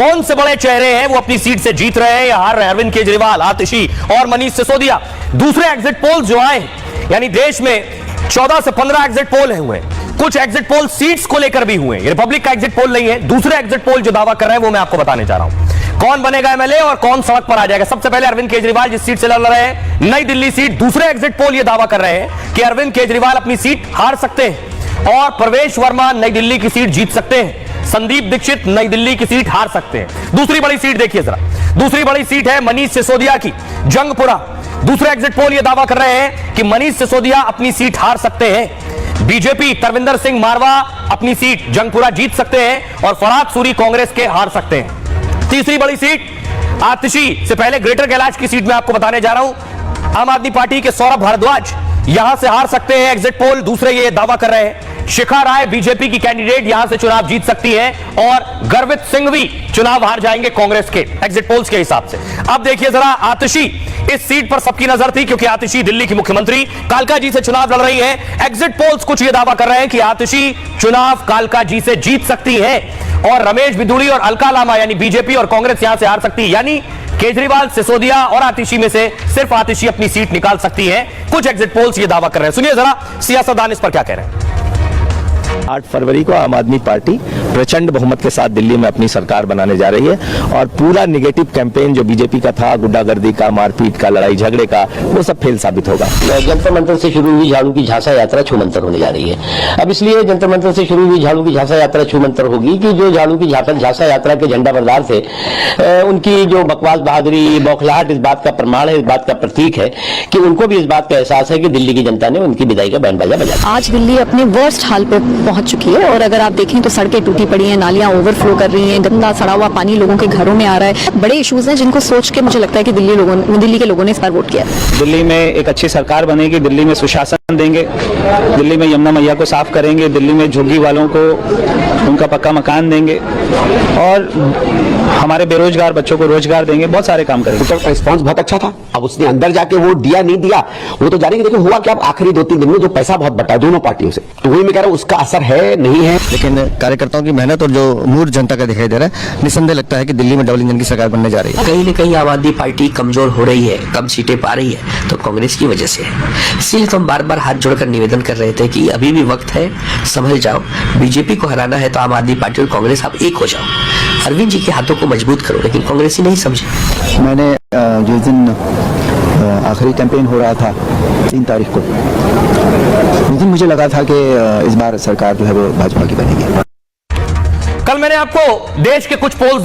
कौन से बड़े चेहरे हैं वो अपनी सीट से जीत रहे हैं या हार रहे हैं? अरविंद केजरीवाल, आतिशी और मनीष सिसोदिया। दूसरे एग्जिट पोल जो आए, यानी देश में 14 से 15 एग्जिट पोल हुए, कुछ एग्जिट पोल सीट्स को लेकर भी हुए। रिपब्लिक का एग्जिट पोल नहीं है, दूसरे एग्जिट पोल जो दावा कर रहे हैं वो मैं आपको बताने जा रहा हूं। कौन बनेगा एमएलए और कौन सड़क पर आ जाएगा? सबसे पहले अरविंद केजरीवाल जिस सीट से लड़ रहे हैं, नई दिल्ली सीट, दूसरे एग्जिट पोल ये दावा कर रहे हैं कि अरविंद केजरीवाल अपनी सीट हार सकते हैं और प्रवेश वर्मा नई दिल्ली की सीट जीत सकते हैं। संदीप दीक्षित नई दिल्ली की सीट हार सकते हैं। दूसरी बड़ी सीट देखिए जरा, दूसरी बड़ी सीट है मनीष सिसोदिया की, जंगपुरा। दूसरे एग्जिट पोल ये दावा कर रहे हैं कि मनीष सिसोदिया अपनी सीट हार सकते हैं। बीजेपी तरविंदर सिंह मारवा अपनी सीट जंगपुरा जीत सकते हैं और फरहाद सूरी कांग्रेस के हार सकते हैं। तीसरी बड़ी सीट आतिशी से पहले ग्रेटर कैलाश की सीट में आपको बताने जा रहा हूं। आम आदमी पार्टी के सौरभ भारद्वाज यहां से हार सकते हैं, एग्जिट पोल दूसरे ये दावा कर रहे हैं। शिखा राय बीजेपी की कैंडिडेट यहां से चुनाव जीत सकती हैं और गर्वित सिंह भी चुनाव हार जाएंगे कांग्रेस के एग्जिट पोल्स के हिसाब से। अब देखिए जरा, आतिशी इस सीट पर सबकी नजर थी क्योंकि आतिशी दिल्ली की मुख्यमंत्री कालका जी से चुनाव लड़ रही हैं। एग्जिट पोल्स कुछ ये दावा कर रहे हैं कि आतिशी चुनाव कालका जी से जीत सकती हैं और रमेश बिधूड़ी और अलका लामा यानी बीजेपी और कांग्रेस यहां से हार सकती है। यानी केजरीवाल, सिसोदिया और आतिशी में से सिर्फ आतिशी अपनी सीट निकाल सकती है। कुछ एग्जिट पोल्स ये दावा कर रहे हैं। सुनिए जरा सियासतदान इस पर क्या कह रहे हैं। 8 फरवरी को आम आदमी पार्टी प्रचंड बहुमत के साथ दिल्ली में अपनी सरकार बनाने जा रही है और पूरा निगेटिव कैंपेन जो बीजेपी का था, गुंडागर्दी का, मारपीट का, लड़ाई झगड़े का, वो सब फेल साबित होगा। जंतर मंतर से शुरू हुई झाड़ू की झांसा यात्रा छूमंतर होने जा रही है। अब इसलिए जंतर मंतर से शुरू हुई झाड़ू की झांसा यात्रा छूमंतर होगी कि जो झाड़ू की झांसा यात्रा के झंडा बरदार थे, उनकी जो बकवास, बहादुरी, बौखलाहट इस बात का प्रमाण है, इस बात का प्रतीक है कि उनको भी इस बात का एहसास है कि दिल्ली की जनता ने उनकी विदाई का बैंड बाजा बजाया। आज दिल्ली अपने वर्स्ट हाल पे पहुंच चुकी है और अगर आप देखें तो सड़कें टूटी पड़ी हैं, नालियां ओवरफ्लो कर रही हैं, गंदा सड़ा हुआ पानी लोगों के घरों में आ रहा है। बड़े इश्यूज हैं जिनको सोच के मुझे लगता है कि दिल्ली के लोगों ने इस बार वोट किया। दिल्ली में एक अच्छी सरकार बनेगी, दिल्ली में सुशासन देंगे, दिल्ली में यमुना मैया को साफ करेंगे, दिल्ली में झुग्गी वालों को उनका पक्का मकान देंगे और हमारे बेरोजगार बच्चों को रोजगार देंगे, बहुत सारे काम करेंगे। उसका रिस्पॉन्स बहुत अच्छा था। अब उसने अंदर जाके वोट दिया नहीं दिया वो तो जानेंगे। देखो हुआ क्या, आखिरी 2-3 दिन में जो पैसा बहुत बटा दोनों पार्टियों से, तो वही मैं कह रहा हूँ उसका असर है नहीं है। लेकिन कार्यकर्ताओं की मेहनत और जो मूड जनता का दिखाई दे रहा है, निसंदेह लगता है कि दिल्ली में डबल इंजन की सरकार बनने जा रही है। कहीं न कहीं आम आदमी पार्टी कमजोर हो रही है, कम सीटें पा रही है, तो कांग्रेस की वजह से है। इसलिए तो हम बार बार हाथ जोड़कर निवेदन कर रहे थे कि अभी भी वक्त है, संभल जाओ। बीजेपी को हराना है तो आम आदमी पार्टी और कांग्रेस आप एक हो जाओ। अरविंद जी के हाथों को मजबूत करो, लेकिन कांग्रेस ही नहीं समझे। मैंने जिस दिन आखिरी कैंपेन हो रहा था 3 तारीख को, उस दिन मुझे लगा था कि इस बार सरकार जो है वो भाजपा की बनेगी। कल मैंने आपको देश के कुछ पोल्स